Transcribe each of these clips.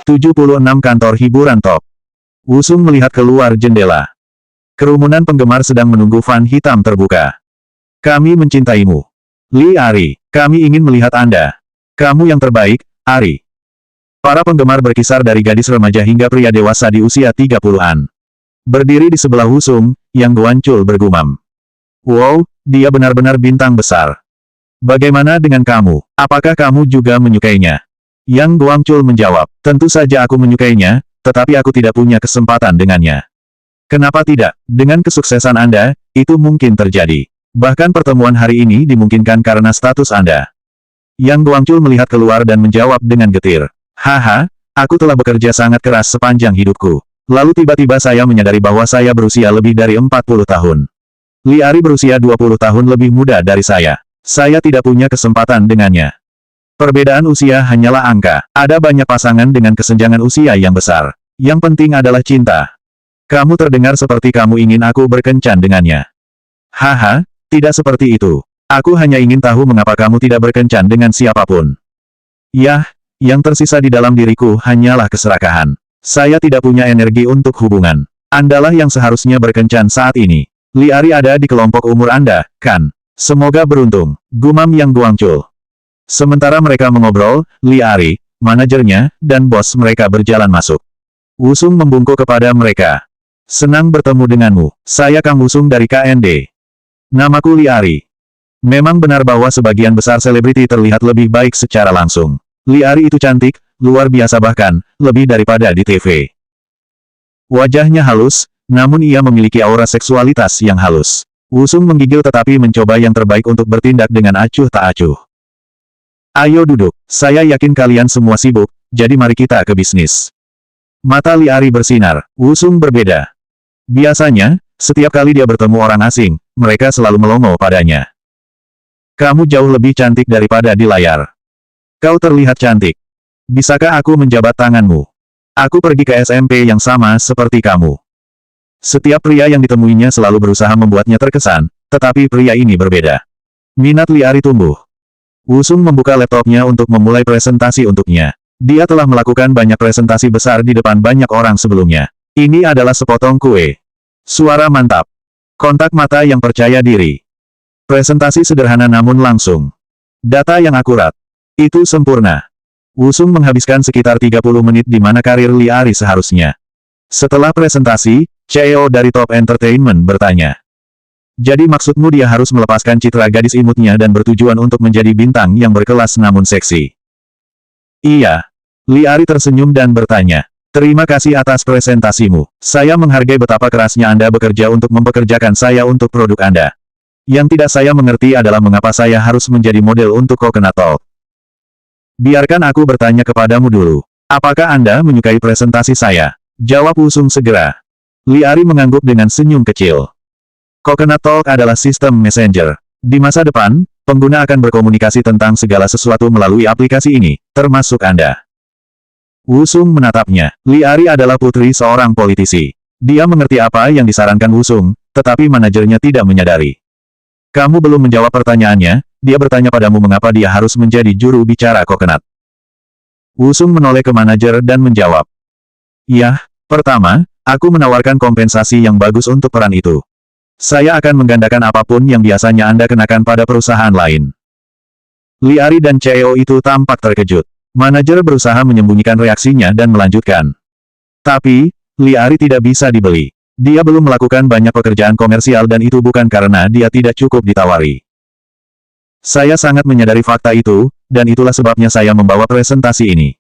76 kantor hiburan top. Wusung melihat keluar jendela. Kerumunan penggemar sedang menunggu fan hitam terbuka. Kami mencintaimu. Li Ari, kami ingin melihat Anda. Kamu yang terbaik, Ari. Para penggemar berkisar dari gadis remaja hingga pria dewasa di usia 30-an. Berdiri di sebelah Wusung, Yang Guangchul bergumam. Wow, dia benar-benar bintang besar. Bagaimana dengan kamu? Apakah kamu juga menyukainya? Yang Guangchul menjawab, tentu saja aku menyukainya, tetapi aku tidak punya kesempatan dengannya. Kenapa tidak? Dengan kesuksesan Anda, itu mungkin terjadi. Bahkan pertemuan hari ini dimungkinkan karena status Anda. Yang Guangchul melihat keluar dan menjawab dengan getir. Haha, aku telah bekerja sangat keras sepanjang hidupku. Lalu tiba-tiba saya menyadari bahwa saya berusia lebih dari 40 tahun. Li Ari berusia 20 tahun lebih muda dari saya. Saya tidak punya kesempatan dengannya. Perbedaan usia hanyalah angka. Ada banyak pasangan dengan kesenjangan usia yang besar. Yang penting adalah cinta. Kamu terdengar seperti kamu ingin aku berkencan dengannya. Haha, tidak seperti itu. Aku hanya ingin tahu mengapa kamu tidak berkencan dengan siapapun. Yah, yang tersisa di dalam diriku hanyalah keserakahan. Saya tidak punya energi untuk hubungan. Andalah yang seharusnya berkencan saat ini. Li Ari ada di kelompok umur Anda, kan? Semoga beruntung, gumam Yang Guangchul. Sementara mereka mengobrol, Li Ari, manajernya, dan bos mereka berjalan masuk. Wusung membungkuk kepada mereka. Senang bertemu denganmu. Saya Kang Wusung dari KND. Namaku Li Ari. Memang benar bahwa sebagian besar selebriti terlihat lebih baik secara langsung. Li Ari itu cantik, luar biasa bahkan, lebih daripada di TV. Wajahnya halus, namun ia memiliki aura seksualitas yang halus. Wusung menggigil tetapi mencoba yang terbaik untuk bertindak dengan acuh tak acuh. Ayo duduk, saya yakin kalian semua sibuk, jadi mari kita ke bisnis. Mata Li Ari bersinar, Wusung berbeda. Biasanya, setiap kali dia bertemu orang asing, mereka selalu melongo padanya. Kamu jauh lebih cantik daripada di layar. Kau terlihat cantik. Bisakah aku menjabat tanganmu? Aku pergi ke SMP yang sama seperti kamu. Setiap pria yang ditemuinya selalu berusaha membuatnya terkesan, tetapi pria ini berbeda. Minat Li Ari tumbuh. Wusung membuka laptopnya untuk memulai presentasi untuknya. Dia telah melakukan banyak presentasi besar di depan banyak orang sebelumnya. Ini adalah sepotong kue. Suara mantap. Kontak mata yang percaya diri. Presentasi sederhana namun langsung. Data yang akurat. Itu sempurna. Wusung menghabiskan sekitar 30 menit di mana karir Li Ari seharusnya. Setelah presentasi, CEO dari Top Entertainment bertanya. Jadi maksudmu dia harus melepaskan citra gadis imutnya dan bertujuan untuk menjadi bintang yang berkelas namun seksi? Iya. Li Ari tersenyum dan bertanya. Terima kasih atas presentasimu. Saya menghargai betapa kerasnya Anda bekerja untuk mempekerjakan saya untuk produk Anda. Yang tidak saya mengerti adalah mengapa saya harus menjadi model untuk Coconut Talk. Biarkan aku bertanya kepadamu dulu. Apakah Anda menyukai presentasi saya? Jawab Wusung segera. Li Ari mengangguk dengan senyum kecil. Coconut Talk adalah sistem messenger. Di masa depan, pengguna akan berkomunikasi tentang segala sesuatu melalui aplikasi ini, termasuk Anda. Wusung menatapnya. Li Ari adalah putri seorang politisi. Dia mengerti apa yang disarankan Wusung, tetapi manajernya tidak menyadari. Kamu belum menjawab pertanyaannya, dia bertanya padamu mengapa dia harus menjadi juru bicara Coconut. Wusung menoleh ke manajer dan menjawab. Yah, pertama, aku menawarkan kompensasi yang bagus untuk peran itu. Saya akan menggandakan apapun yang biasanya Anda kenakan pada perusahaan lain. Li Ari dan CEO itu tampak terkejut. Manajer berusaha menyembunyikan reaksinya dan melanjutkan. Tapi, Li Ari tidak bisa dibeli. Dia belum melakukan banyak pekerjaan komersial dan itu bukan karena dia tidak cukup ditawari. Saya sangat menyadari fakta itu, dan itulah sebabnya saya membawa presentasi ini.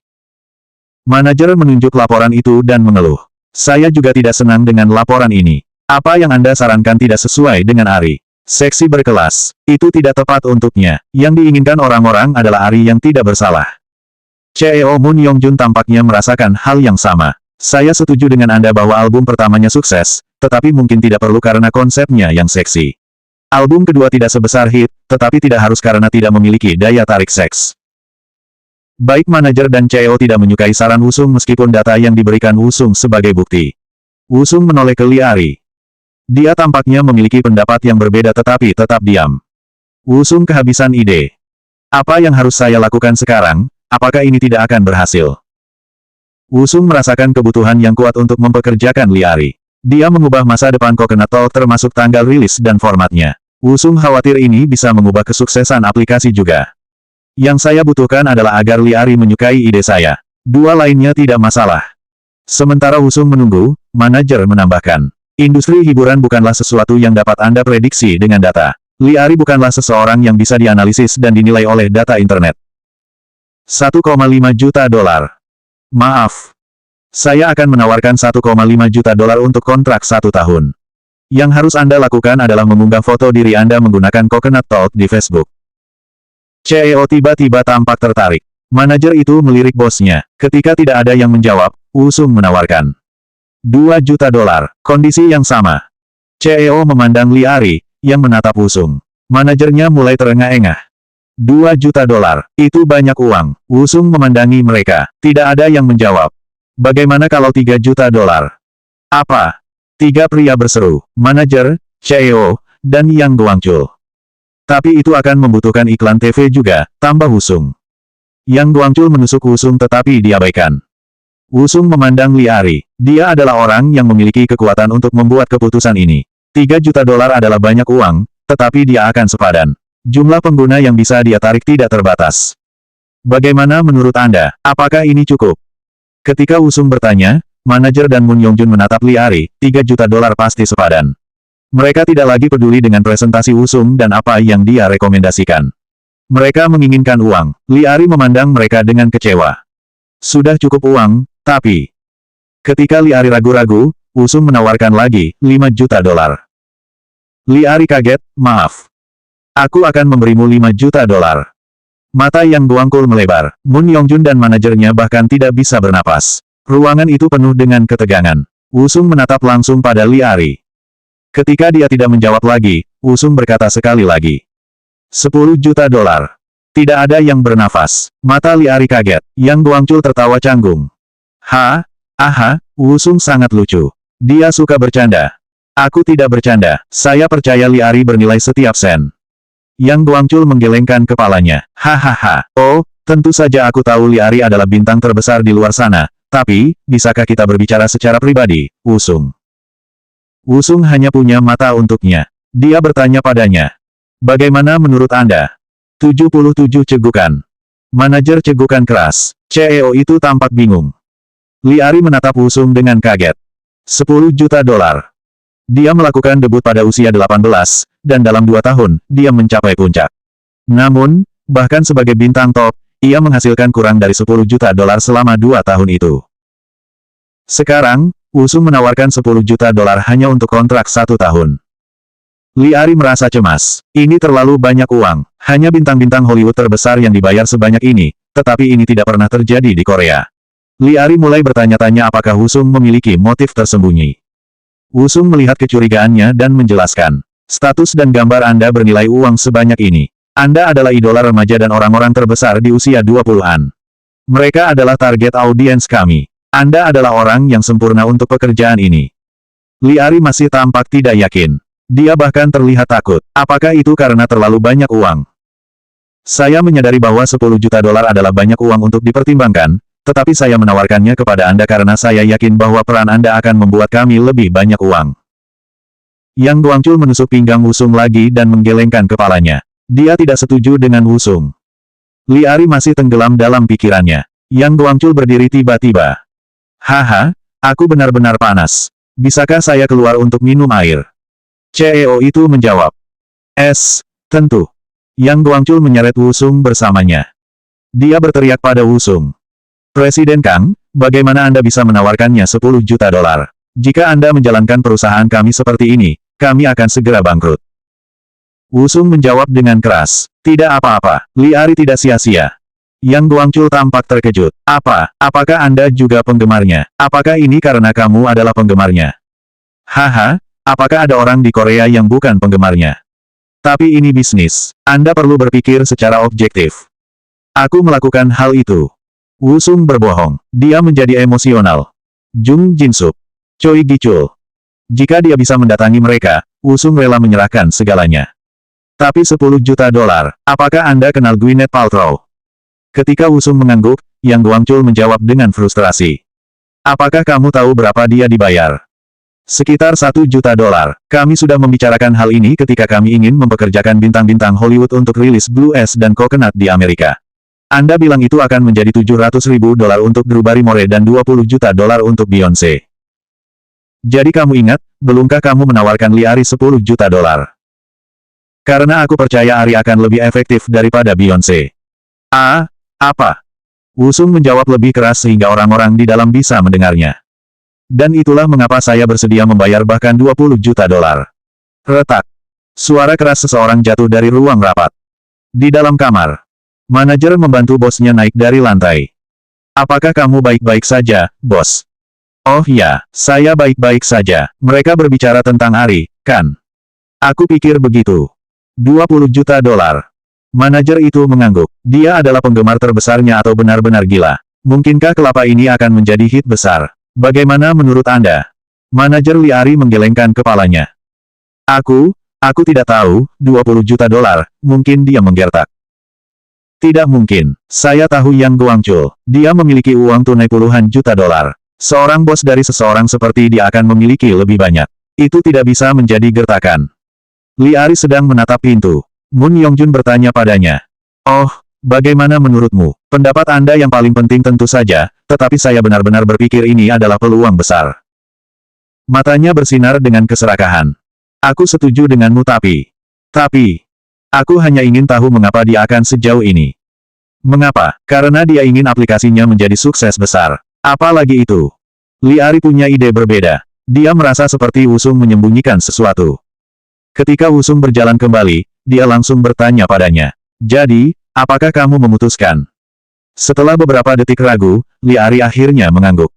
Manajer menunjuk laporan itu dan mengeluh. Saya juga tidak senang dengan laporan ini. Apa yang Anda sarankan tidak sesuai dengan Ari. Seksi berkelas. Itu tidak tepat untuknya. Yang diinginkan orang-orang adalah Ari yang tidak bersalah. CEO Moon Yongjun tampaknya merasakan hal yang sama. Saya setuju dengan Anda bahwa album pertamanya sukses, tetapi mungkin tidak perlu karena konsepnya yang seksi. Album kedua tidak sebesar hit, tetapi tidak harus karena tidak memiliki daya tarik seks. Baik manajer dan CEO tidak menyukai saran Wusung meskipun data yang diberikan Wusung sebagai bukti. Wusung menoleh ke Li Ari. Dia tampaknya memiliki pendapat yang berbeda tetapi tetap diam. Wusung kehabisan ide. Apa yang harus saya lakukan sekarang? Apakah ini tidak akan berhasil? Wusung merasakan kebutuhan yang kuat untuk mempekerjakan Liari. Dia mengubah masa depan Coconut Talk termasuk tanggal rilis dan formatnya. Wusung khawatir ini bisa mengubah kesuksesan aplikasi juga. Yang saya butuhkan adalah agar Liari menyukai ide saya. Dua lainnya tidak masalah. Sementara Wusung menunggu, manajer menambahkan. Industri hiburan bukanlah sesuatu yang dapat Anda prediksi dengan data. Liari bukanlah seseorang yang bisa dianalisis dan dinilai oleh data internet. 1,5 juta dolar. Maaf. Saya akan menawarkan 1,5 juta dolar untuk kontrak 1 tahun. Yang harus Anda lakukan adalah mengunggah foto diri Anda menggunakan Coconut Talk di Facebook. CEO tiba-tiba tampak tertarik. Manajer itu melirik bosnya. Ketika tidak ada yang menjawab, Wusung menawarkan 2 juta dolar. Kondisi yang sama. CEO memandang Liari, yang menatap Wusung. Manajernya mulai terengah-engah. 2 juta dolar. Itu banyak uang. Wusung memandangi mereka. Tidak ada yang menjawab. Bagaimana kalau 3 juta dolar? Apa? 3 pria berseru. Manajer, CEO, dan Yang Guangchul. Tapi itu akan membutuhkan iklan TV juga, tambah Wusung. Yang Guangchul menusuk Wusung tetapi diabaikan. Wusung memandang Liari. Dia adalah orang yang memiliki kekuatan untuk membuat keputusan ini. 3 juta dolar adalah banyak uang, tetapi dia akan sepadan. Jumlah pengguna yang bisa dia tarik tidak terbatas. Bagaimana menurut Anda? Apakah ini cukup? Ketika Wusung bertanya, manajer dan Moon Yongjun menatap Liari, 3 juta dolar pasti sepadan. Mereka tidak lagi peduli dengan presentasi Wusung dan apa yang dia rekomendasikan. Mereka menginginkan uang. Liari memandang mereka dengan kecewa. Sudah cukup uang, tapi... Ketika Liari ragu-ragu, Wusung menawarkan lagi, 5 juta dolar. Liari kaget, maaf. Aku akan memberimu 5 juta dolar. Mata Yang Guangchul melebar. Moon Yongjun dan manajernya bahkan tidak bisa bernapas. Ruangan itu penuh dengan ketegangan. Wusung menatap langsung pada Liari. Ketika dia tidak menjawab lagi, Wusung berkata sekali lagi. 10 juta dolar. Tidak ada yang bernafas. Mata Liari kaget. Yang Guangchul tertawa canggung. Aha, Wusung sangat lucu. Dia suka bercanda. Aku tidak bercanda. Saya percaya Liari bernilai setiap sen. Yang Guangchul menggelengkan kepalanya. Hahaha. Oh, tentu saja aku tahu Liari adalah bintang terbesar di luar sana. Tapi, bisakah kita berbicara secara pribadi, Wusung? Wusung hanya punya mata untuknya. Dia bertanya padanya. Bagaimana menurut Anda? 77 cegukan. Manajer cegukan keras. CEO itu tampak bingung. Liari menatap Wusung dengan kaget. 10 juta dolar. Dia melakukan debut pada usia 18, dan dalam 2 tahun, dia mencapai puncak. Namun, bahkan sebagai bintang top, ia menghasilkan kurang dari 10 juta dolar selama 2 tahun itu. Sekarang, Wusung menawarkan 10 juta dolar hanya untuk kontrak 1 tahun. Liari merasa cemas. Ini terlalu banyak uang. Hanya bintang-bintang Hollywood terbesar yang dibayar sebanyak ini, tetapi ini tidak pernah terjadi di Korea. Liari mulai bertanya-tanya apakah Wusung memiliki motif tersembunyi. Wusung melihat kecurigaannya dan menjelaskan. Status dan gambar Anda bernilai uang sebanyak ini. Anda adalah idola remaja dan orang-orang terbesar di usia 20-an. Mereka adalah target audiens kami. Anda adalah orang yang sempurna untuk pekerjaan ini. Liari masih tampak tidak yakin. Dia bahkan terlihat takut. Apakah itu karena terlalu banyak uang? Saya menyadari bahwa 10 juta dolar adalah banyak uang untuk dipertimbangkan, tetapi saya menawarkannya kepada Anda karena saya yakin bahwa peran Anda akan membuat kami lebih banyak uang. Yang Guangchul menusuk pinggang Wusung lagi dan menggelengkan kepalanya. Dia tidak setuju dengan Wusung. Liari masih tenggelam dalam pikirannya. Yang Guangchul berdiri tiba-tiba. Haha, aku benar-benar panas. Bisakah saya keluar untuk minum air? CEO itu menjawab. Tentu. Yang Guangchul menyeret Wusung bersamanya. Dia berteriak pada Wusung. Presiden Kang, bagaimana Anda bisa menawarkannya 10 juta dolar? Jika Anda menjalankan perusahaan kami seperti ini, kami akan segera bangkrut. Wusung menjawab dengan keras. Tidak apa-apa, Liari tidak sia-sia. Yang Guangchul tampak terkejut. Apakah Anda juga penggemarnya? Apakah ini karena kamu adalah penggemarnya? Haha, apakah ada orang di Korea yang bukan penggemarnya? Tapi ini bisnis. Anda perlu berpikir secara objektif. Aku melakukan hal itu. Wusung berbohong. Dia menjadi emosional. Jung Jinsuk. Choi Gichul. Jika dia bisa mendatangi mereka, Wusung rela menyerahkan segalanya. Tapi 10 juta dolar, apakah Anda kenal Gwyneth Paltrow? Ketika Wusung mengangguk, Yang Guangchul menjawab dengan frustrasi. Apakah kamu tahu berapa dia dibayar? Sekitar $1 juta. Kami sudah membicarakan hal ini ketika kami ingin mempekerjakan bintang-bintang Hollywood untuk rilis Blue S dan Coconut di Amerika. Anda bilang itu akan menjadi $700.000 untuk Drew Barrymore dan $20 juta untuk Beyoncé. Jadi kamu ingat, belumkah kamu menawarkan Lee Ari $10 juta? Karena aku percaya Ari akan lebih efektif daripada Beyoncé. Ah, apa? Wusung menjawab lebih keras sehingga orang-orang di dalam bisa mendengarnya. Dan itulah mengapa saya bersedia membayar bahkan $20 juta. Retak. Suara keras seseorang jatuh dari ruang rapat. Di dalam kamar. Manajer membantu bosnya naik dari lantai. Apakah kamu baik-baik saja, bos? Oh ya, saya baik-baik saja. Mereka berbicara tentang Ari, kan? Aku pikir begitu. $20 juta. Manajer itu mengangguk. Dia adalah penggemar terbesarnya atau benar-benar gila. Mungkinkah kelapa ini akan menjadi hit besar? Bagaimana menurut Anda? Manajer Lee Ari menggelengkan kepalanya. Aku tidak tahu, $20 juta, mungkin dia menggertak. Tidak mungkin. Saya tahu Yang Guangchul. Dia memiliki uang tunai puluhan juta dolar. Seorang bos dari seseorang seperti dia akan memiliki lebih banyak. Itu tidak bisa menjadi gertakan. Lee Ari sedang menatap pintu. Moon Yongjun bertanya padanya. Oh, bagaimana menurutmu? Pendapat Anda yang paling penting tentu saja, tetapi saya benar-benar berpikir ini adalah peluang besar. Matanya bersinar dengan keserakahan. Aku setuju denganmu tapi, aku hanya ingin tahu mengapa dia akan sejauh ini. Mengapa? Karena dia ingin aplikasinya menjadi sukses besar. Apalagi itu. Lee Ari punya ide berbeda. Dia merasa seperti Wusung menyembunyikan sesuatu. Ketika Wusung berjalan kembali, dia langsung bertanya padanya. Jadi, apakah kamu memutuskan? Setelah beberapa detik ragu, Lee Ari akhirnya mengangguk.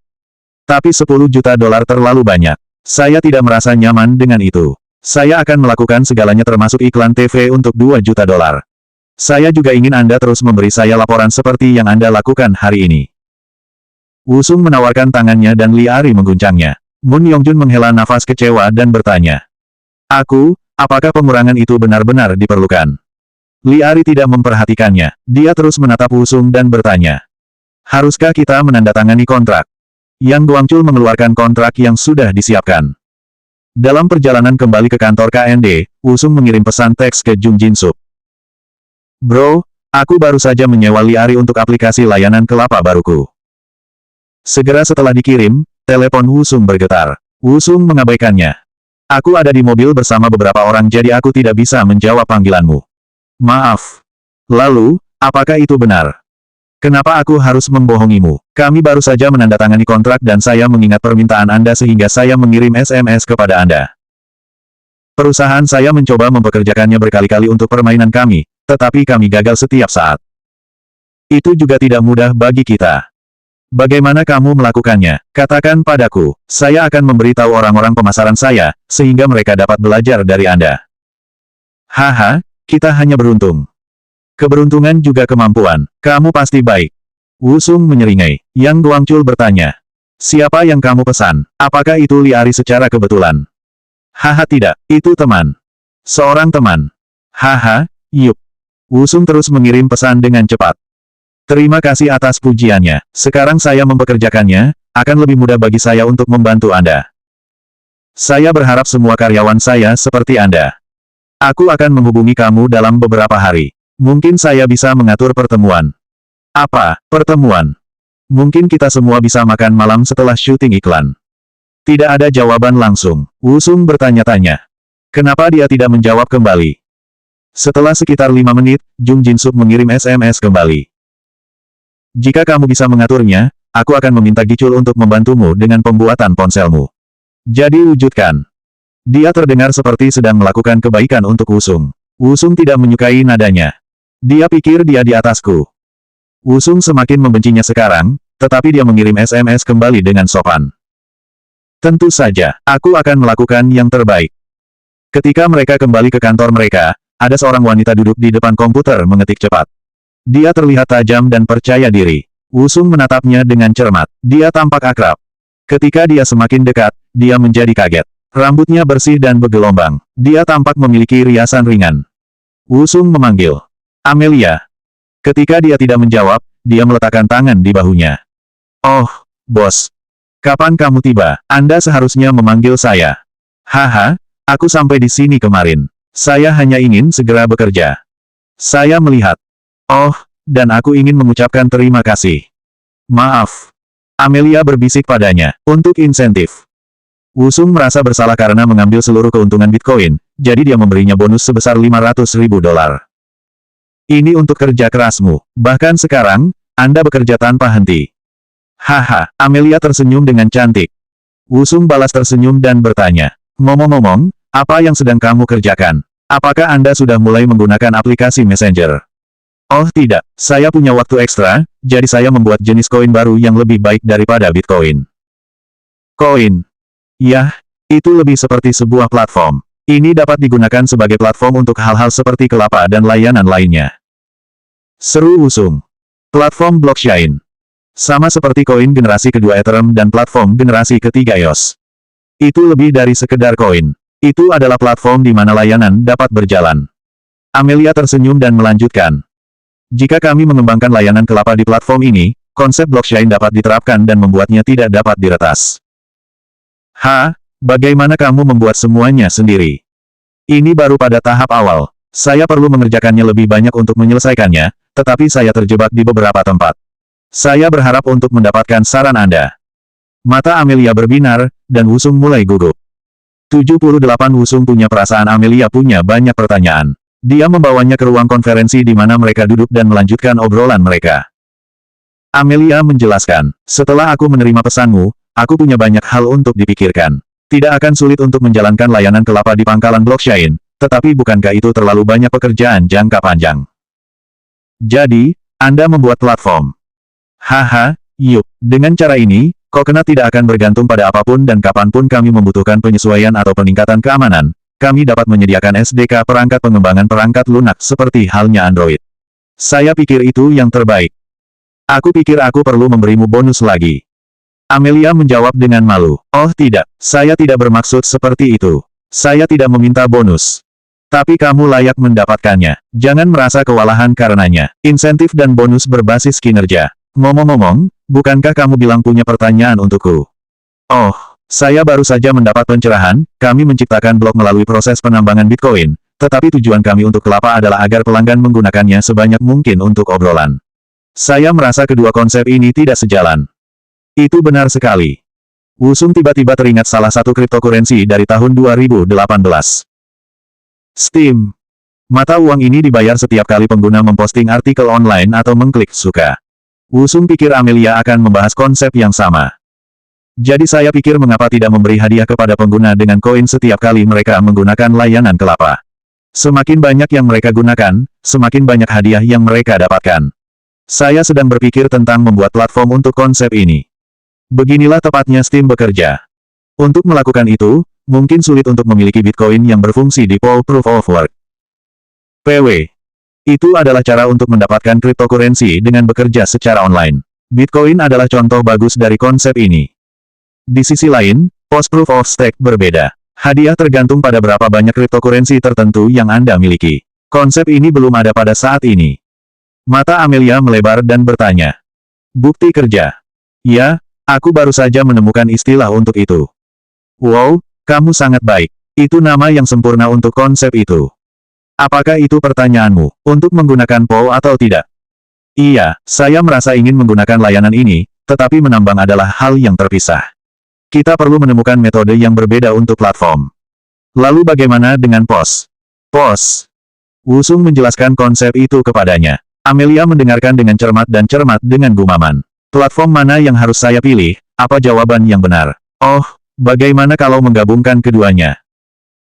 Tapi $10 juta terlalu banyak. Saya tidak merasa nyaman dengan itu. Saya akan melakukan segalanya termasuk iklan TV untuk $2 juta. Saya juga ingin Anda terus memberi saya laporan seperti yang Anda lakukan hari ini. Wusung menawarkan tangannya dan Lee Ari mengguncangnya. Moon Yongjun menghela nafas kecewa dan bertanya. Apakah pengurangan itu benar-benar diperlukan? Lee Ari tidak memperhatikannya. Dia terus menatap Wusung dan bertanya. Haruskah kita menandatangani kontrak? Yang Guangchul mengeluarkan kontrak yang sudah disiapkan. Dalam perjalanan kembali ke kantor KND, Wusung mengirim pesan teks ke Jung Jin-sup. Bro, aku baru saja menyewa Lee Ari untuk aplikasi layanan kelapa baruku. Segera setelah dikirim, telepon Wusung bergetar. Wusung mengabaikannya. Aku ada di mobil bersama beberapa orang jadi aku tidak bisa menjawab panggilanmu. Maaf. Lalu, apakah itu benar? Kenapa aku harus membohongimu? Kami baru saja menandatangani kontrak dan saya mengingat permintaan Anda sehingga saya mengirim SMS kepada Anda. Perusahaan saya mencoba mempekerjakannya berkali-kali untuk permainan kami, tetapi kami gagal setiap saat. Itu juga tidak mudah bagi kita. Bagaimana kamu melakukannya? Katakan padaku. Saya akan memberitahu orang-orang pemasaran saya, sehingga mereka dapat belajar dari Anda. Haha. Kita hanya beruntung. Keberuntungan juga kemampuan. Kamu pasti baik. Wusung menyeringai. Yang Guangchul bertanya. Siapa yang kamu pesan? Apakah itu Lee Ari secara kebetulan? Haha tidak. Itu teman. Seorang teman. Haha, yuk. Wusung terus mengirim pesan dengan cepat. Terima kasih atas pujiannya. Sekarang saya mempekerjakannya, akan lebih mudah bagi saya untuk membantu Anda. Saya berharap semua karyawan saya seperti Anda. Aku akan menghubungi kamu dalam beberapa hari. Mungkin saya bisa mengatur pertemuan. Apa, pertemuan? Mungkin kita semua bisa makan malam setelah syuting iklan. Tidak ada jawaban langsung. Wusung bertanya-tanya. Kenapa dia tidak menjawab kembali? Setelah sekitar 5 menit, Jung Jin-sup mengirim SMS kembali. Jika kamu bisa mengaturnya, aku akan meminta Gichul untuk membantumu dengan pembuatan ponselmu. Jadi wujudkan. Dia terdengar seperti sedang melakukan kebaikan untuk Wusung. Wusung tidak menyukai nadanya. Dia pikir dia di atasku. Wusung semakin membencinya sekarang, tetapi dia mengirim SMS kembali dengan sopan. Tentu saja, aku akan melakukan yang terbaik. Ketika mereka kembali ke kantor mereka, ada seorang wanita duduk di depan komputer mengetik cepat. Dia terlihat tajam dan percaya diri. Wusung menatapnya dengan cermat. Dia tampak akrab. Ketika dia semakin dekat, dia menjadi kaget. Rambutnya bersih dan bergelombang. Dia tampak memiliki riasan ringan. Wusung memanggil. Amelia. Ketika dia tidak menjawab, dia meletakkan tangan di bahunya. Oh, bos. Kapan kamu tiba? Anda seharusnya memanggil saya. Haha, aku sampai di sini kemarin. Saya hanya ingin segera bekerja. Saya melihat. Oh, dan aku ingin mengucapkan terima kasih. Maaf. Amelia berbisik padanya, untuk insentif. Wusung merasa bersalah karena mengambil seluruh keuntungan Bitcoin, jadi dia memberinya bonus sebesar $500.000. Ini untuk kerja kerasmu. Bahkan sekarang, Anda bekerja tanpa henti. Haha, Amelia tersenyum dengan cantik. Wusung balas tersenyum dan bertanya, ngomong-ngomong, apa yang sedang kamu kerjakan? Apakah Anda sudah mulai menggunakan aplikasi Messenger? Oh tidak, saya punya waktu ekstra, jadi saya membuat jenis koin baru yang lebih baik daripada Bitcoin. Koin. Yah, itu lebih seperti sebuah platform. Ini dapat digunakan sebagai platform untuk hal-hal seperti kelapa dan layanan lainnya. Seru Wusung. Platform blockchain. Sama seperti koin generasi kedua Ethereum dan platform generasi ketiga EOS. Itu lebih dari sekedar koin. Itu adalah platform di mana layanan dapat berjalan. Amelia tersenyum dan melanjutkan. Jika kami mengembangkan layanan kelapa di platform ini, konsep blockchain dapat diterapkan dan membuatnya tidak dapat diretas. Bagaimana kamu membuat semuanya sendiri? Ini baru pada tahap awal. Saya perlu mengerjakannya lebih banyak untuk menyelesaikannya, tetapi saya terjebak di beberapa tempat. Saya berharap untuk mendapatkan saran Anda. Mata Amelia berbinar, dan Wusung mulai gugup. 78 Wusung punya perasaan Amelia punya banyak pertanyaan. Dia membawanya ke ruang konferensi di mana mereka duduk dan melanjutkan obrolan mereka. Amelia menjelaskan, setelah aku menerima pesanmu, aku punya banyak hal untuk dipikirkan. Tidak akan sulit untuk menjalankan layanan kelapa di pangkalan blockchain, tetapi bukankah itu terlalu banyak pekerjaan jangka panjang? Jadi, Anda membuat platform. Yuk, dengan cara ini, Coconut tidak akan bergantung pada apapun dan kapanpun kami membutuhkan penyesuaian atau peningkatan keamanan. Kami dapat menyediakan SDK perangkat pengembangan perangkat lunak seperti halnya Android. Saya pikir itu yang terbaik. Aku pikir aku perlu memberimu bonus lagi. Amelia menjawab dengan malu. Oh tidak, saya tidak bermaksud seperti itu. Saya tidak meminta bonus. Tapi kamu layak mendapatkannya. Jangan merasa kewalahan karenanya. Insentif dan bonus berbasis kinerja. Ngomong-ngomong, bukankah kamu bilang punya pertanyaan untukku? Oh. Saya baru saja mendapat pencerahan, kami menciptakan blok melalui proses penambangan Bitcoin, tetapi tujuan kami untuk kelapa adalah agar pelanggan menggunakannya sebanyak mungkin untuk obrolan. Saya merasa kedua konsep ini tidak sejalan. Itu benar sekali. Wusung tiba-tiba teringat salah satu cryptocurrency dari tahun 2018. Steam. Mata uang ini dibayar setiap kali pengguna memposting artikel online atau mengklik suka. Wusung pikir Amelia akan membahas konsep yang sama. Jadi saya pikir mengapa tidak memberi hadiah kepada pengguna dengan koin setiap kali mereka menggunakan layanan kelapa. Semakin banyak yang mereka gunakan, semakin banyak hadiah yang mereka dapatkan. Saya sedang berpikir tentang membuat platform untuk konsep ini. Beginilah tepatnya Steam bekerja. Untuk melakukan itu, mungkin sulit untuk memiliki Bitcoin yang berfungsi di pool Proof of Work. PW. Itu adalah cara untuk mendapatkan cryptocurrency dengan bekerja secara online. Bitcoin adalah contoh bagus dari konsep ini. Di sisi lain, post-proof of stake berbeda. Hadiah tergantung pada berapa banyak cryptocurrency tertentu yang Anda miliki. Konsep ini belum ada pada saat ini. Mata Amelia melebar dan bertanya. Bukti kerja. Ya, aku baru saja menemukan istilah untuk itu. Wow, kamu sangat baik. Itu nama yang sempurna untuk konsep itu. Apakah itu pertanyaanmu, untuk menggunakan POW atau tidak? Iya, saya merasa ingin menggunakan layanan ini, tetapi menambang adalah hal yang terpisah. Kita perlu menemukan metode yang berbeda untuk platform. Lalu bagaimana dengan POS? POS. Wusung menjelaskan konsep itu kepadanya. Amelia mendengarkan dengan cermat dan cermat dengan gumaman. Platform mana yang harus saya pilih? Apa jawaban yang benar? Oh, bagaimana kalau menggabungkan keduanya?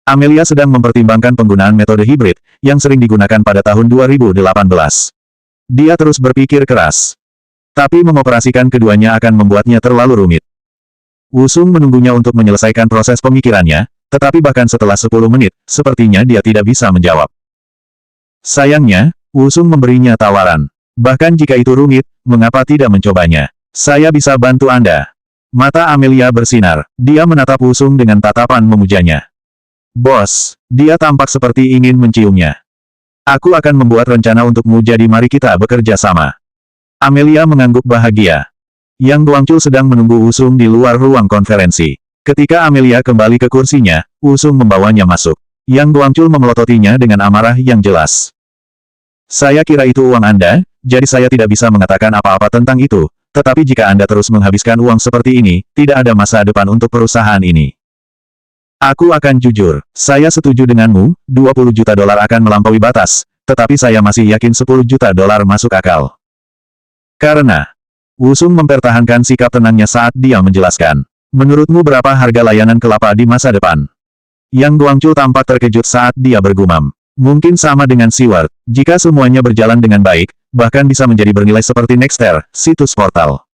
Amelia sedang mempertimbangkan penggunaan metode hibrid, yang sering digunakan pada tahun 2018. Dia terus berpikir keras. Tapi mengoperasikan keduanya akan membuatnya terlalu rumit. Wusung menunggunya untuk menyelesaikan proses pemikirannya, tetapi bahkan setelah 10 menit, sepertinya dia tidak bisa menjawab. Sayangnya, Wusung memberinya tawaran. Bahkan jika itu rumit, mengapa tidak mencobanya? Saya bisa bantu Anda. Mata Amelia bersinar. Dia menatap Wusung dengan tatapan memujanya. Bos, dia tampak seperti ingin menciumnya. Aku akan membuat rencana untukmu jadi mari kita bekerja sama. Amelia mengangguk bahagia. Yang Guangchul sedang menunggu Wusung di luar ruang konferensi. Ketika Amelia kembali ke kursinya, Wusung membawanya masuk. Yang Guangchul memelototinya dengan amarah yang jelas. Saya kira itu uang Anda, jadi saya tidak bisa mengatakan apa-apa tentang itu, tetapi jika Anda terus menghabiskan uang seperti ini, tidak ada masa depan untuk perusahaan ini. Aku akan jujur, saya setuju denganmu, 20 juta dolar akan melampaui batas, tetapi saya masih yakin 10 juta dolar masuk akal. Karena, Wusung mempertahankan sikap tenangnya saat dia menjelaskan. Menurutmu berapa harga layanan kelapa di masa depan? Yang Guangchul tampak terkejut saat dia bergumam. Mungkin sama dengan Seward, jika semuanya berjalan dengan baik, bahkan bisa menjadi bernilai seperti Nexter, situs portal.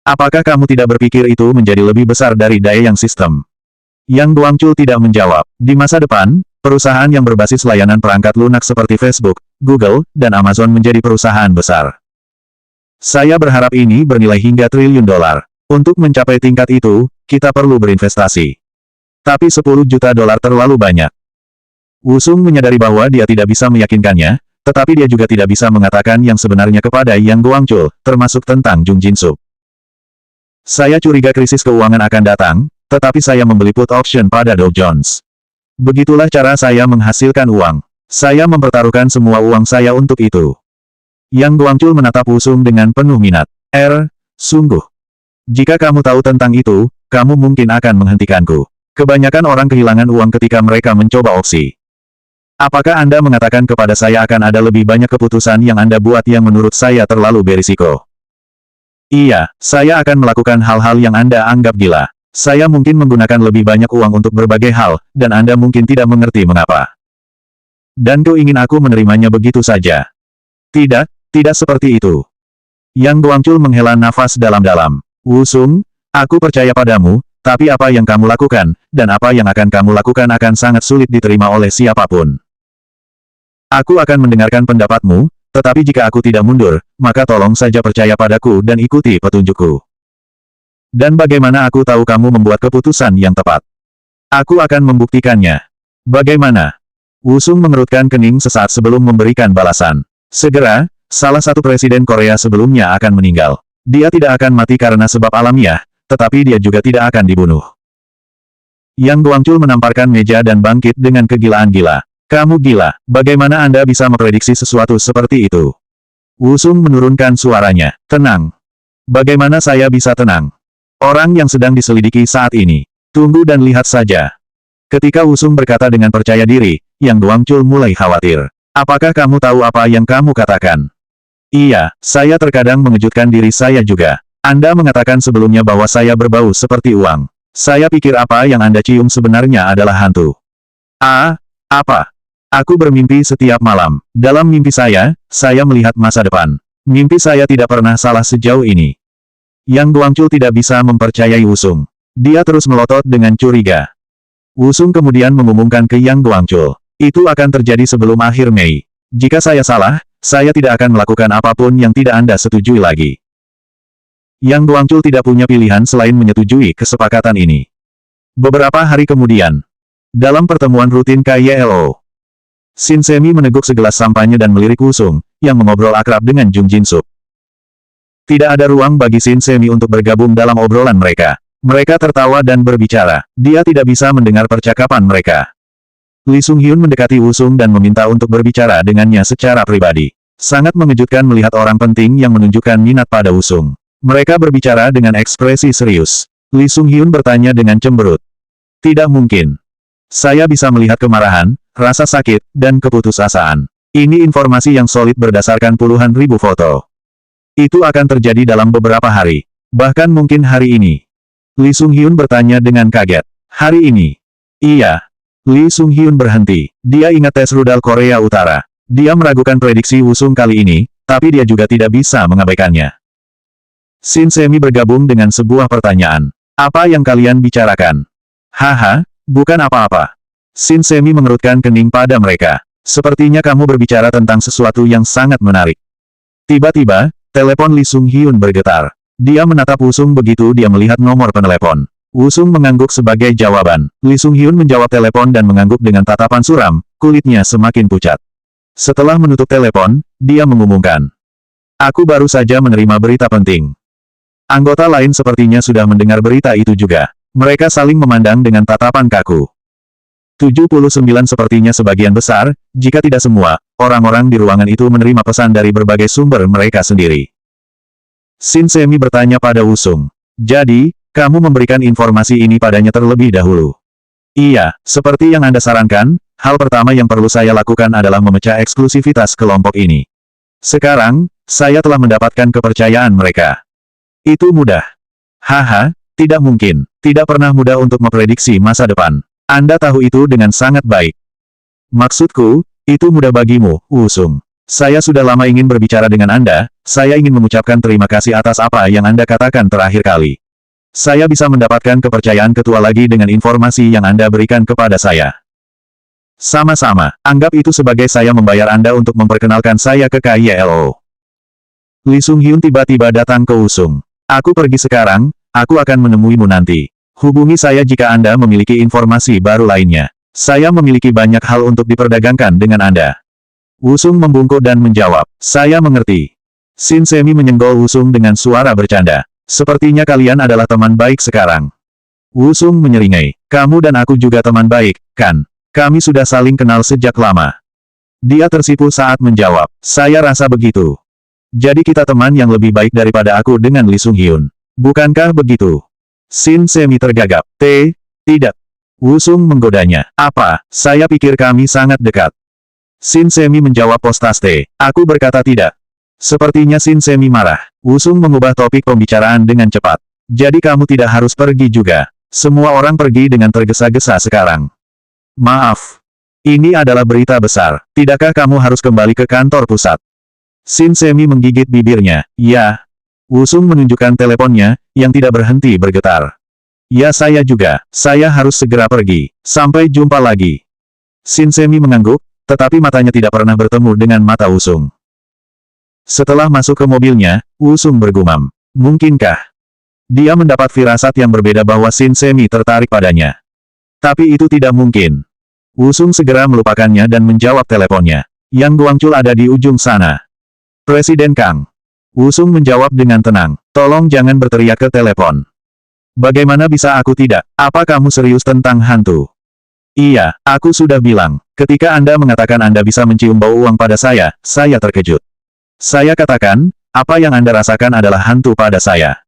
Apakah kamu tidak berpikir itu menjadi lebih besar dari daya yang sistem? Yang Guangchul tidak menjawab. Di masa depan, perusahaan yang berbasis layanan perangkat lunak seperti Facebook, Google, dan Amazon menjadi perusahaan besar. Saya berharap ini bernilai hingga triliun dolar. Untuk mencapai tingkat itu, kita perlu berinvestasi. Tapi 10 juta dolar terlalu banyak. Wusung menyadari bahwa dia tidak bisa meyakinkannya, tetapi dia juga tidak bisa mengatakan yang sebenarnya kepada Yang Guangchul, termasuk tentang Jung Jin-sup. Saya curiga krisis keuangan akan datang, tetapi saya membeli put option pada Dow Jones. Begitulah cara saya menghasilkan uang. Saya mempertaruhkan semua uang saya untuk itu. Yang Guangchul menatap Wusung dengan penuh minat. Sungguh. Jika kamu tahu tentang itu, kamu mungkin akan menghentikanku. Kebanyakan orang kehilangan uang ketika mereka mencoba opsi. Apakah Anda mengatakan kepada saya akan ada lebih banyak keputusan yang Anda buat yang menurut saya terlalu berisiko? Iya, saya akan melakukan hal-hal yang Anda anggap gila. Saya mungkin menggunakan lebih banyak uang untuk berbagai hal, dan Anda mungkin tidak mengerti mengapa. Dan kau ingin aku menerimanya begitu saja? Tidak, tidak seperti itu. Yang Guangchul menghela nafas dalam-dalam. Wusung, aku percaya padamu, tapi apa yang kamu lakukan, dan apa yang akan kamu lakukan akan sangat sulit diterima oleh siapapun. Aku akan mendengarkan pendapatmu, tetapi jika aku tidak mundur, maka tolong saja percaya padaku dan ikuti petunjukku. Dan bagaimana aku tahu kamu membuat keputusan yang tepat? Aku akan membuktikannya. Bagaimana? Wusung mengerutkan kening sesaat sebelum memberikan balasan. Segera, salah satu presiden Korea sebelumnya akan meninggal. Dia tidak akan mati karena sebab alamiah, tetapi dia juga tidak akan dibunuh. Yang Guangchul menamparkan meja dan bangkit dengan kegilaan gila. Kamu gila, bagaimana Anda bisa memprediksi sesuatu seperti itu? Wusung menurunkan suaranya. Tenang. Bagaimana saya bisa tenang? Orang yang sedang diselidiki saat ini. Tunggu dan lihat saja. Ketika Wusung berkata dengan percaya diri, Yang Guangchul mulai khawatir. Apakah kamu tahu apa yang kamu katakan? Iya, saya terkadang mengejutkan diri saya juga. Anda mengatakan sebelumnya bahwa saya berbau seperti uang. Saya pikir apa yang Anda cium sebenarnya adalah hantu. Apa? Aku bermimpi setiap malam. Dalam mimpi saya melihat masa depan. Mimpi saya tidak pernah salah sejauh ini. Yang Guangchul tidak bisa mempercayai Wusung. Dia terus melotot dengan curiga. Wusung kemudian mengumumkan ke Yang Guangchul. Itu akan terjadi sebelum akhir Mei. Jika saya salah, saya tidak akan melakukan apapun yang tidak Anda setujui lagi. Yang Guangchul tidak punya pilihan selain menyetujui kesepakatan ini. Beberapa hari kemudian, dalam pertemuan rutin KYLO, Shin Semi meneguk segelas sampahnya dan melirik Wusung, yang mengobrol akrab dengan Jung Jin-sup. Tidak ada ruang bagi Shin Semi untuk bergabung dalam obrolan mereka. Mereka tertawa dan berbicara. Dia tidak bisa mendengar percakapan mereka. Lee Sung-hyun mendekati Wusung dan meminta untuk berbicara dengannya secara pribadi. Sangat mengejutkan melihat orang penting yang menunjukkan minat pada Wusung. Mereka berbicara dengan ekspresi serius. Lee Sung-hyun bertanya dengan cemberut. Tidak mungkin. Saya bisa melihat kemarahan, rasa sakit, dan keputusasaan. Ini informasi yang solid berdasarkan puluhan ribu foto. Itu akan terjadi dalam beberapa hari. Bahkan mungkin hari ini. Lee Sung-hyun bertanya dengan kaget. Hari ini? Iya. Lee Sung-hyun berhenti. Dia ingat tes rudal Korea Utara. Dia meragukan prediksi Wusung kali ini, tapi dia juga tidak bisa mengabaikannya. Shin Semi bergabung dengan sebuah pertanyaan. Apa yang kalian bicarakan? Haha, bukan apa-apa. Shin Semi mengerutkan kening pada mereka. Sepertinya kamu berbicara tentang sesuatu yang sangat menarik. Tiba-tiba, telepon Lee Sung-hyun bergetar. Dia menatap Wusung begitu dia melihat nomor penelepon. Wusung mengangguk sebagai jawaban. Lee Sung-hyun menjawab telepon dan mengangguk dengan tatapan suram, kulitnya semakin pucat. Setelah menutup telepon, dia mengumumkan. Aku baru saja menerima berita penting. Anggota lain sepertinya sudah mendengar berita itu juga. Mereka saling memandang dengan tatapan kaku. 79 sepertinya sebagian besar, jika tidak semua, orang-orang di ruangan itu menerima pesan dari berbagai sumber mereka sendiri. Shin Semi bertanya pada Wusung. Jadi, kamu memberikan informasi ini padanya terlebih dahulu. Iya, seperti yang Anda sarankan, hal pertama yang perlu saya lakukan adalah memecah eksklusivitas kelompok ini. Sekarang, saya telah mendapatkan kepercayaan mereka. Itu mudah. Haha, tidak mungkin. Tidak pernah mudah untuk memprediksi masa depan. Anda tahu itu dengan sangat baik. Maksudku, itu mudah bagimu, Wusung. Saya sudah lama ingin berbicara dengan Anda, saya ingin mengucapkan terima kasih atas apa yang Anda katakan terakhir kali. Saya bisa mendapatkan kepercayaan ketua lagi dengan informasi yang Anda berikan kepada saya. Sama-sama, anggap itu sebagai saya membayar Anda untuk memperkenalkan saya ke KYLO. Lee Sung-hyun tiba-tiba datang ke Wusung. Aku pergi sekarang, aku akan menemuimu nanti. Hubungi saya jika Anda memiliki informasi baru lainnya. Saya memiliki banyak hal untuk diperdagangkan dengan Anda. Wusung membungkuk dan menjawab, saya mengerti. Shin Semi menyenggol Wusung dengan suara bercanda. Sepertinya kalian adalah teman baik sekarang. Wusung menyeringai, kamu dan aku juga teman baik, kan? Kami sudah saling kenal sejak lama. Dia tersipu saat menjawab, saya rasa begitu. Jadi kita teman yang lebih baik daripada aku dengan Lee Sung-hyun. Bukankah begitu? Shin Semi tergagap. Tidak. Wusung menggodanya. Apa, saya pikir kami sangat dekat. Shin Semi menjawab postaste. Aku berkata tidak. Sepertinya Shin Semi marah. Wusung mengubah topik pembicaraan dengan cepat. Jadi kamu tidak harus pergi juga. Semua orang pergi dengan tergesa-gesa sekarang. Maaf. Ini adalah berita besar. Tidakkah kamu harus kembali ke kantor pusat? Shin Semi menggigit bibirnya. Ya. Wusung menunjukkan teleponnya, yang tidak berhenti bergetar. Ya saya juga, saya harus segera pergi. Sampai jumpa lagi. Shin Semi mengangguk, tetapi matanya tidak pernah bertemu dengan mata Wusung. Setelah masuk ke mobilnya, Wusung bergumam. Mungkinkah dia mendapat firasat yang berbeda bahwa Shin Semi tertarik padanya? Tapi itu tidak mungkin. Wusung segera melupakannya dan menjawab teleponnya. Yang Guangchul ada di ujung sana. Presiden Kang. Wusung menjawab dengan tenang. Tolong jangan berteriak ke telepon. Bagaimana bisa aku tidak? Apa kamu serius tentang hantu? Iya, aku sudah bilang. Ketika Anda mengatakan Anda bisa mencium bau uang pada saya terkejut. Saya katakan, apa yang Anda rasakan adalah hantu pada saya.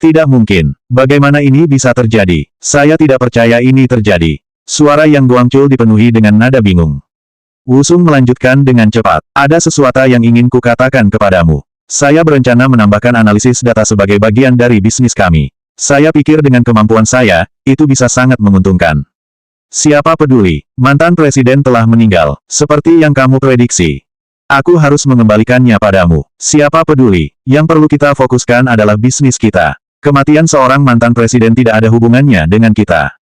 Tidak mungkin. Bagaimana ini bisa terjadi? Saya tidak percaya ini terjadi. Suara Yang Guangchul dipenuhi dengan nada bingung. Wusung melanjutkan dengan cepat. Ada sesuatu yang ingin kukatakan kepadamu. Saya berencana menambahkan analisis data sebagai bagian dari bisnis kami. Saya pikir dengan kemampuan saya, itu bisa sangat menguntungkan. Siapa peduli, mantan presiden telah meninggal, seperti yang kamu prediksi. Aku harus mengembalikannya padamu. Siapa peduli, yang perlu kita fokuskan adalah bisnis kita. Kematian seorang mantan presiden tidak ada hubungannya dengan kita.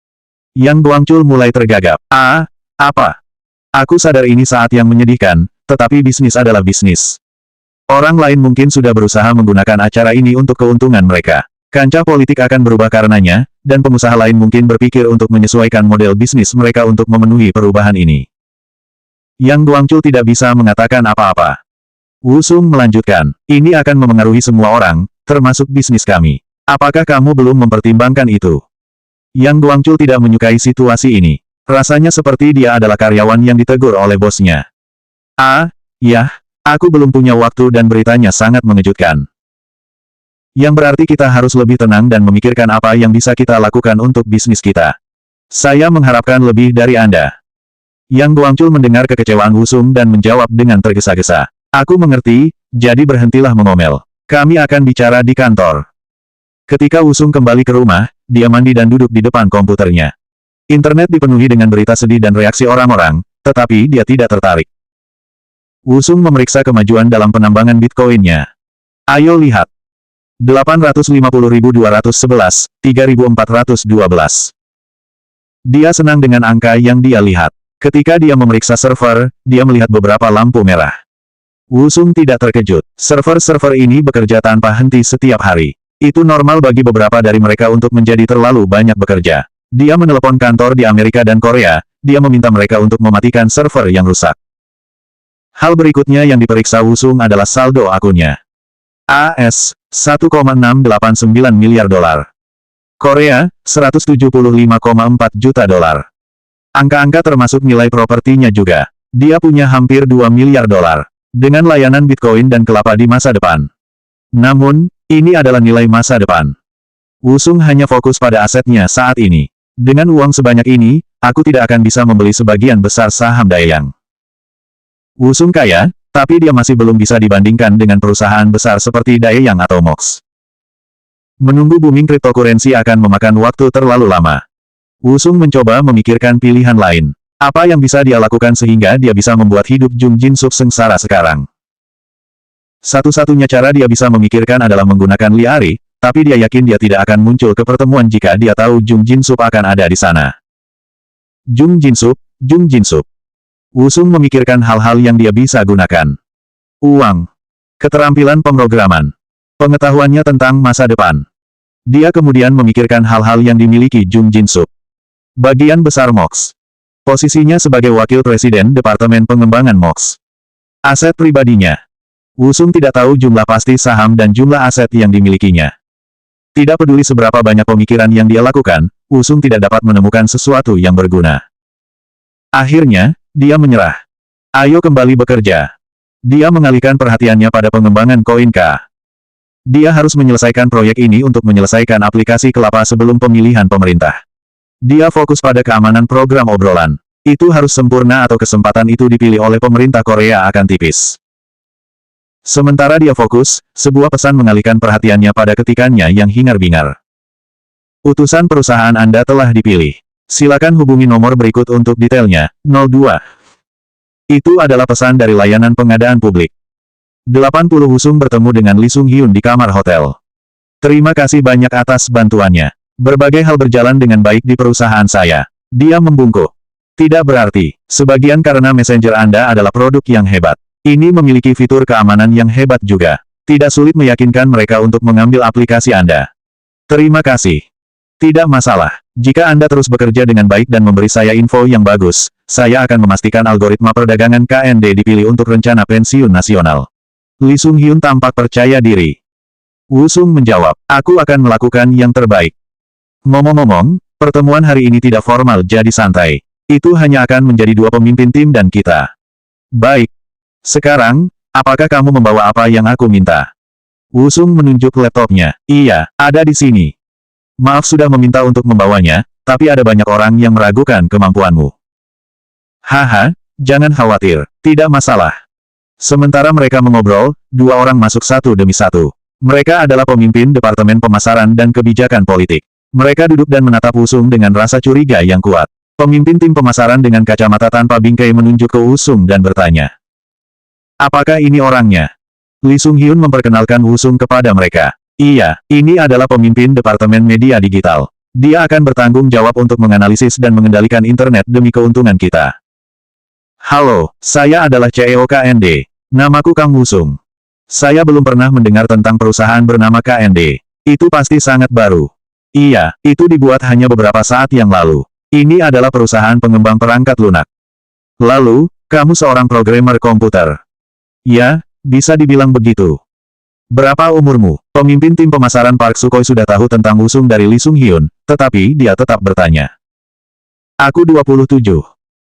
Yang Guangchul mulai tergagap. Apa? Aku sadar ini saat yang menyedihkan, tetapi bisnis adalah bisnis. Orang lain mungkin sudah berusaha menggunakan acara ini untuk keuntungan mereka. Kancah politik akan berubah karenanya, dan pengusaha lain mungkin berpikir untuk menyesuaikan model bisnis mereka untuk memenuhi perubahan ini. Yang Guangchul tidak bisa mengatakan apa-apa. Wusung melanjutkan, ini akan memengaruhi semua orang, termasuk bisnis kami. Apakah kamu belum mempertimbangkan itu? Yang Guangchul tidak menyukai situasi ini. Rasanya seperti dia adalah karyawan yang ditegur oleh bosnya. Ya. Aku belum punya waktu dan beritanya sangat mengejutkan. Yang berarti kita harus lebih tenang dan memikirkan apa yang bisa kita lakukan untuk bisnis kita. Saya mengharapkan lebih dari Anda. Yang Guangchul mendengar kekecewaan Wusung dan menjawab dengan tergesa-gesa. Aku mengerti, jadi berhentilah mengomel. Kami akan bicara di kantor. Ketika Wusung kembali ke rumah, dia mandi dan duduk di depan komputernya. Internet dipenuhi dengan berita sedih dan reaksi orang-orang, tetapi dia tidak tertarik. Wusung memeriksa kemajuan dalam penambangan Bitcoin-nya. Ayo lihat. 850.211, 3.412. Dia senang dengan angka yang dia lihat. Ketika dia memeriksa server, dia melihat beberapa lampu merah. Wusung tidak terkejut. Server-server ini bekerja tanpa henti setiap hari. Itu normal bagi beberapa dari mereka untuk menjadi terlalu banyak bekerja. Dia menelepon kantor di Amerika dan Korea, dia meminta mereka untuk mematikan server yang rusak. Hal berikutnya yang diperiksa Wusung adalah saldo akunnya. AS, 1,689 miliar dolar. Korea, 175,4 juta dolar. Angka-angka termasuk nilai propertinya juga. Dia punya hampir 2 miliar dolar. Dengan layanan Bitcoin dan kelapa di masa depan. Namun, ini adalah nilai masa depan. Wusung hanya fokus pada asetnya saat ini. Dengan uang sebanyak ini, aku tidak akan bisa membeli sebagian besar saham Daeyang. Wusung kaya, tapi dia masih belum bisa dibandingkan dengan perusahaan besar seperti Daeyang atau Mox. Menunggu booming cryptocurrency akan memakan waktu terlalu lama. Wusung mencoba memikirkan pilihan lain. Apa yang bisa dia lakukan sehingga dia bisa membuat hidup Jung Jin-suk sengsara sekarang? Satu-satunya cara dia bisa memikirkan adalah menggunakan Li Ari, tapi dia yakin dia tidak akan muncul ke pertemuan jika dia tahu Jung Jin-suk akan ada di sana. Jung Jin-suk, Jung Jin-suk. Wusung memikirkan hal-hal yang dia bisa gunakan. Uang. Keterampilan pemrograman. Pengetahuannya tentang masa depan. Dia kemudian memikirkan hal-hal yang dimiliki Jung Jin-suk. Bagian besar Mox. Posisinya sebagai wakil presiden Departemen Pengembangan Mox. Aset pribadinya. Wusung tidak tahu jumlah pasti saham dan jumlah aset yang dimilikinya. Tidak peduli seberapa banyak pemikiran yang dia lakukan, Wusung tidak dapat menemukan sesuatu yang berguna. Akhirnya, dia menyerah. Ayo kembali bekerja. Dia mengalihkan perhatiannya pada pengembangan koin K. Dia harus menyelesaikan proyek ini untuk menyelesaikan aplikasi kelapa sebelum pemilihan pemerintah. Dia fokus pada keamanan program obrolan. Itu harus sempurna atau kesempatan itu dipilih oleh pemerintah Korea akan tipis. Sementara dia fokus, sebuah pesan mengalihkan perhatiannya pada ketikannya yang hingar-bingar. Utusan perusahaan Anda telah dipilih. Silakan hubungi nomor berikut untuk detailnya, 02. Itu adalah pesan dari layanan pengadaan publik. 80 Wusung bertemu dengan Lee Sung-hyun di kamar hotel. Terima kasih banyak atas bantuannya. Berbagai hal berjalan dengan baik di perusahaan saya. Dia membungkuk. Tidak berarti, sebagian karena messenger Anda adalah produk yang hebat. Ini memiliki fitur keamanan yang hebat juga. Tidak sulit meyakinkan mereka untuk mengambil aplikasi Anda. Terima kasih. Tidak masalah. Jika Anda terus bekerja dengan baik dan memberi saya info yang bagus, saya akan memastikan algoritma perdagangan KND dipilih untuk rencana pensiun nasional. Lee Sung-hyun tampak percaya diri. Wusung menjawab, aku akan melakukan yang terbaik. Ngomong-ngomong, pertemuan hari ini tidak formal jadi santai. Itu hanya akan menjadi dua pemimpin tim dan kita. Baik. Sekarang, apakah kamu membawa apa yang aku minta? Wusung menunjuk laptopnya. Iya, ada di sini. Maaf sudah meminta untuk membawanya, tapi ada banyak orang yang meragukan kemampuanmu. Haha, jangan khawatir, tidak masalah. Sementara mereka mengobrol, dua orang masuk satu demi satu. Mereka adalah pemimpin Departemen Pemasaran dan Kebijakan Politik. Mereka duduk dan menatap Wusung dengan rasa curiga yang kuat. Pemimpin tim pemasaran dengan kacamata tanpa bingkai menunjuk ke Wusung dan bertanya. Apakah ini orangnya? Lee Sung-hyun memperkenalkan Wusung kepada mereka. Iya, ini adalah pemimpin Departemen Media Digital. Dia akan bertanggung jawab untuk menganalisis dan mengendalikan internet demi keuntungan kita. Halo, saya adalah CEO KND. Namaku Kang Wusung. Saya belum pernah mendengar tentang perusahaan bernama KND. Itu pasti sangat baru. Iya, itu dibuat hanya beberapa saat yang lalu. Ini adalah perusahaan pengembang perangkat lunak. Lalu, kamu seorang programmer komputer. Ya, bisa dibilang begitu. Berapa umurmu? Pemimpin tim pemasaran Park Sukhoi sudah tahu tentang Wusung dari Lee Sung-hyun, tetapi dia tetap bertanya. Aku 27.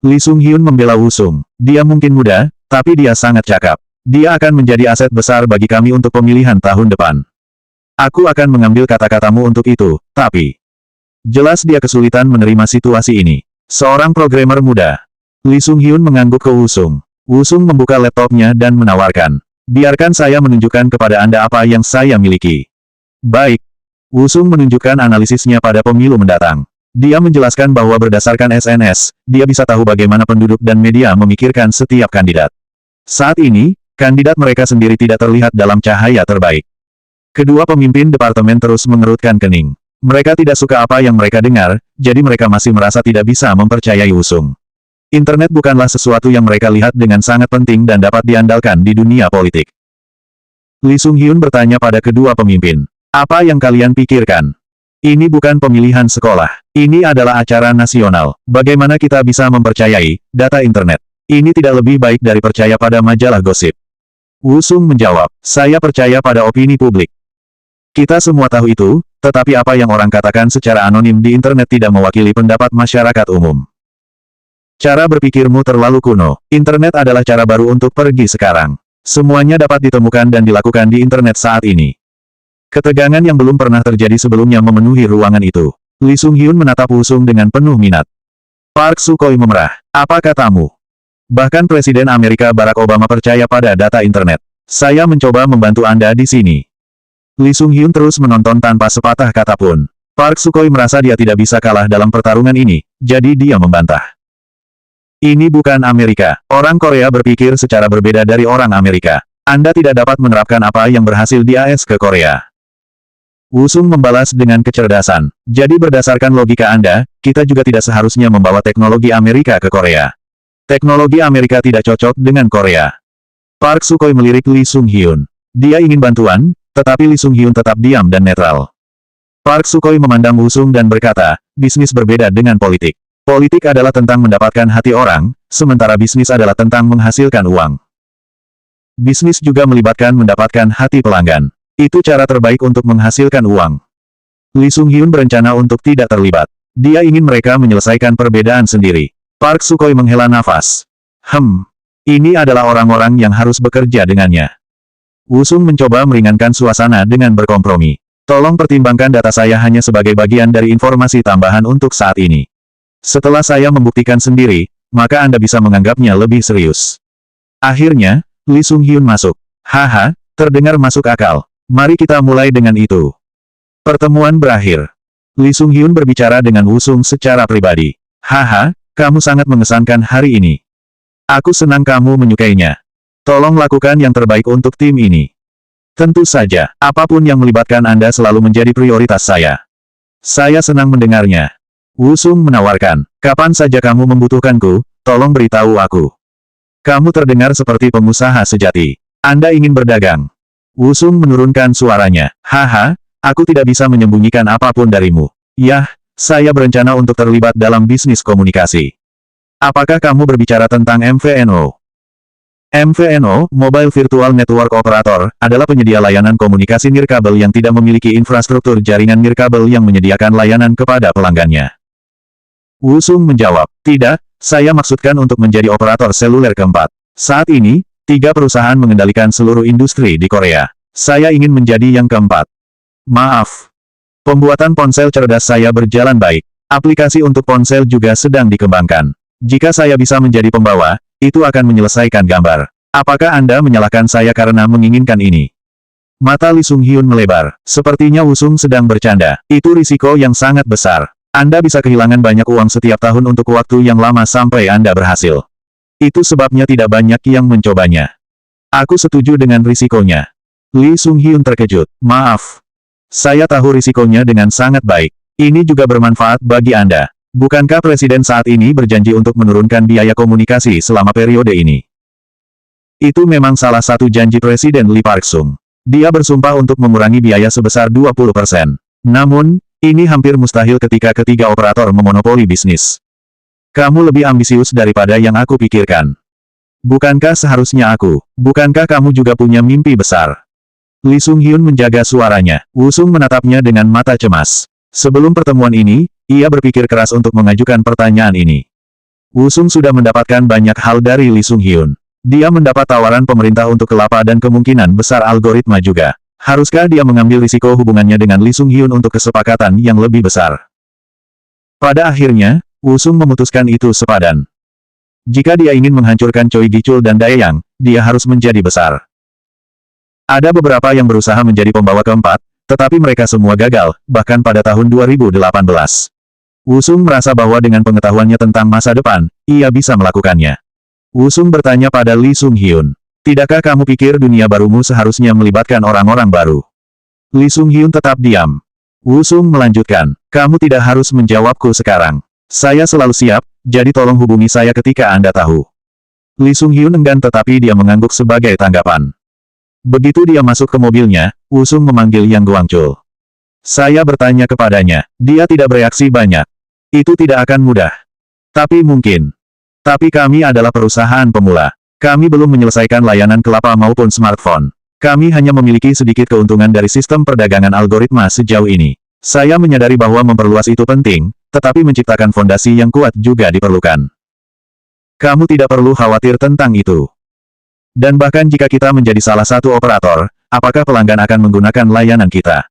Lee Sung-hyun membela Wusung. Dia mungkin muda, tapi dia sangat cakap. Dia akan menjadi aset besar bagi kami untuk pemilihan tahun depan. Aku akan mengambil kata-katamu untuk itu, tapi... Jelas dia kesulitan menerima situasi ini. Seorang programmer muda. Lee Sung-hyun mengangguk ke Wusung. Wusung membuka laptopnya dan menawarkan. Biarkan saya menunjukkan kepada Anda apa yang saya miliki. Baik. Wusung menunjukkan analisisnya pada pemilu mendatang. Dia menjelaskan bahwa berdasarkan SNS, dia bisa tahu bagaimana penduduk dan media memikirkan setiap kandidat. Saat ini, kandidat mereka sendiri tidak terlihat dalam cahaya terbaik. Kedua pemimpin departemen terus mengerutkan kening. Mereka tidak suka apa yang mereka dengar, jadi mereka masih merasa tidak bisa mempercayai Wusung. Internet bukanlah sesuatu yang mereka lihat dengan sangat penting dan dapat diandalkan di dunia politik. Lee Sung-hyun bertanya pada kedua pemimpin. Apa yang kalian pikirkan? Ini bukan pemilihan sekolah. Ini adalah acara nasional. Bagaimana kita bisa mempercayai data internet? Ini tidak lebih baik dari percaya pada majalah gosip. Wu Sung menjawab, saya percaya pada opini publik. Kita semua tahu itu, tetapi apa yang orang katakan secara anonim di internet tidak mewakili pendapat masyarakat umum. Cara berpikirmu terlalu kuno. Internet adalah cara baru untuk pergi sekarang. Semuanya dapat ditemukan dan dilakukan di internet saat ini. Ketegangan yang belum pernah terjadi sebelumnya memenuhi ruangan itu. Lee Sung-hyun menatap Wu Sung dengan penuh minat. Park Sukhoi memerah. Apa katamu? Bahkan Presiden Amerika Barack Obama percaya pada data internet. Saya mencoba membantu Anda di sini. Lee Sung-hyun terus menonton tanpa sepatah kata pun. Park Sukhoi merasa dia tidak bisa kalah dalam pertarungan ini, jadi dia membantah. Ini bukan Amerika. Orang Korea berpikir secara berbeda dari orang Amerika. Anda tidak dapat menerapkan apa yang berhasil di AS ke Korea. Wu Sung membalas dengan kecerdasan. Jadi berdasarkan logika Anda, kita juga tidak seharusnya membawa teknologi Amerika ke Korea. Teknologi Amerika tidak cocok dengan Korea. Park Sukhoi melirik Lee Sung-hyun. Dia ingin bantuan, tetapi Lee Sung-hyun tetap diam dan netral. Park Sukhoi memandang Wu Sung dan berkata, bisnis berbeda dengan politik. Politik adalah tentang mendapatkan hati orang, sementara bisnis adalah tentang menghasilkan uang. Bisnis juga melibatkan mendapatkan hati pelanggan. Itu cara terbaik untuk menghasilkan uang. Lee Sung-hyun berencana untuk tidak terlibat. Dia ingin mereka menyelesaikan perbedaan sendiri. Park Sukhoi menghela nafas. Ini adalah orang-orang yang harus bekerja dengannya. Wu Sung mencoba meringankan suasana dengan berkompromi. Tolong pertimbangkan data saya hanya sebagai bagian dari informasi tambahan untuk saat ini. Setelah saya membuktikan sendiri, maka Anda bisa menganggapnya lebih serius. Akhirnya, Lee Sung-hyun masuk. Haha, terdengar masuk akal. Mari kita mulai dengan itu. Pertemuan berakhir. Lee Sung-hyun berbicara dengan Wu Sung secara pribadi. Haha, kamu sangat mengesankan hari ini. Aku senang kamu menyukainya. Tolong lakukan yang terbaik untuk tim ini. Tentu saja, apapun yang melibatkan Anda selalu menjadi prioritas saya. Saya senang mendengarnya. Wu Sung menawarkan, kapan saja kamu membutuhkanku, tolong beritahu aku. Kamu terdengar seperti pengusaha sejati. Anda ingin berdagang. Wu Sung menurunkan suaranya. Haha, aku tidak bisa menyembunyikan apapun darimu. Yah, saya berencana untuk terlibat dalam bisnis komunikasi. Apakah kamu berbicara tentang MVNO? MVNO, Mobile Virtual Network Operator, adalah penyedia layanan komunikasi nirkabel yang tidak memiliki infrastruktur jaringan nirkabel yang menyediakan layanan kepada pelanggannya. Wu Sung menjawab, tidak, saya maksudkan untuk menjadi operator seluler keempat. Saat ini, 3 perusahaan mengendalikan seluruh industri di Korea. Saya ingin menjadi yang keempat. Maaf. Pembuatan ponsel cerdas saya berjalan baik. Aplikasi untuk ponsel juga sedang dikembangkan. Jika saya bisa menjadi pembawa, itu akan menyelesaikan gambar. Apakah Anda menyalahkan saya karena menginginkan ini? Mata Lee Sung-hyun melebar. Sepertinya Wu Sung sedang bercanda. Itu risiko yang sangat besar. Anda bisa kehilangan banyak uang setiap tahun untuk waktu yang lama sampai Anda berhasil. Itu sebabnya tidak banyak yang mencobanya. Aku setuju dengan risikonya. Lee Sung-hyun terkejut. Maaf. Saya tahu risikonya dengan sangat baik. Ini juga bermanfaat bagi Anda. Bukankah Presiden saat ini berjanji untuk menurunkan biaya komunikasi selama periode ini? Itu memang salah satu janji Presiden Lee Park-sung. Dia bersumpah untuk mengurangi biaya sebesar 20%. Namun, ini hampir mustahil ketika ketiga operator memonopoli bisnis. Kamu lebih ambisius daripada yang aku pikirkan. Bukankah seharusnya bukankah kamu juga punya mimpi besar? Lee Sung-hyun menjaga suaranya. Wu Sung menatapnya dengan mata cemas. Sebelum pertemuan ini, ia berpikir keras untuk mengajukan pertanyaan ini. Wu Sung sudah mendapatkan banyak hal dari Lee Sung-hyun. Dia mendapat tawaran pemerintah untuk kelapa dan kemungkinan besar algoritma juga. Haruskah dia mengambil risiko hubungannya dengan Lee Sung-hyun untuk kesepakatan yang lebih besar? Pada akhirnya, Wu Sung memutuskan itu sepadan. Jika dia ingin menghancurkan Choi Gi-chul dan Daeyang, dia harus menjadi besar. Ada beberapa yang berusaha menjadi pembawa keempat, tetapi mereka semua gagal, bahkan pada tahun 2018. Wu Sung merasa bahwa dengan pengetahuannya tentang masa depan, ia bisa melakukannya. Wu Sung bertanya pada Lee Sung-hyun, tidakkah kamu pikir dunia barumu seharusnya melibatkan orang-orang baru? Lee Sung-hyun tetap diam. Wu Sung melanjutkan, kamu tidak harus menjawabku sekarang. Saya selalu siap, jadi tolong hubungi saya ketika Anda tahu. Lee Sung-hyun enggan tetapi dia mengangguk sebagai tanggapan. Begitu dia masuk ke mobilnya, Wu Sung memanggil Yang Guangchul. Saya bertanya kepadanya, dia tidak bereaksi banyak. Itu tidak akan mudah. Tapi mungkin. Tapi kami adalah perusahaan pemula. Kami belum menyelesaikan layanan kelapa maupun smartphone. Kami hanya memiliki sedikit keuntungan dari sistem perdagangan algoritma sejauh ini. Saya menyadari bahwa memperluas itu penting, tetapi menciptakan fondasi yang kuat juga diperlukan. Kamu tidak perlu khawatir tentang itu. Dan bahkan jika kita menjadi salah satu operator, apakah pelanggan akan menggunakan layanan kita?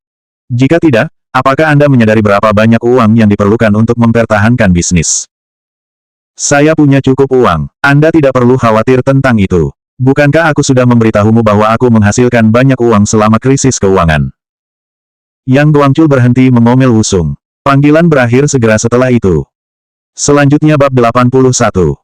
Jika tidak, apakah Anda menyadari berapa banyak uang yang diperlukan untuk mempertahankan bisnis? Saya punya cukup uang. Anda tidak perlu khawatir tentang itu. Bukankah aku sudah memberitahumu bahwa aku menghasilkan banyak uang selama krisis keuangan? Yang Guangchul berhenti mengomel Wusung. Panggilan berakhir segera setelah itu. Selanjutnya bab 81.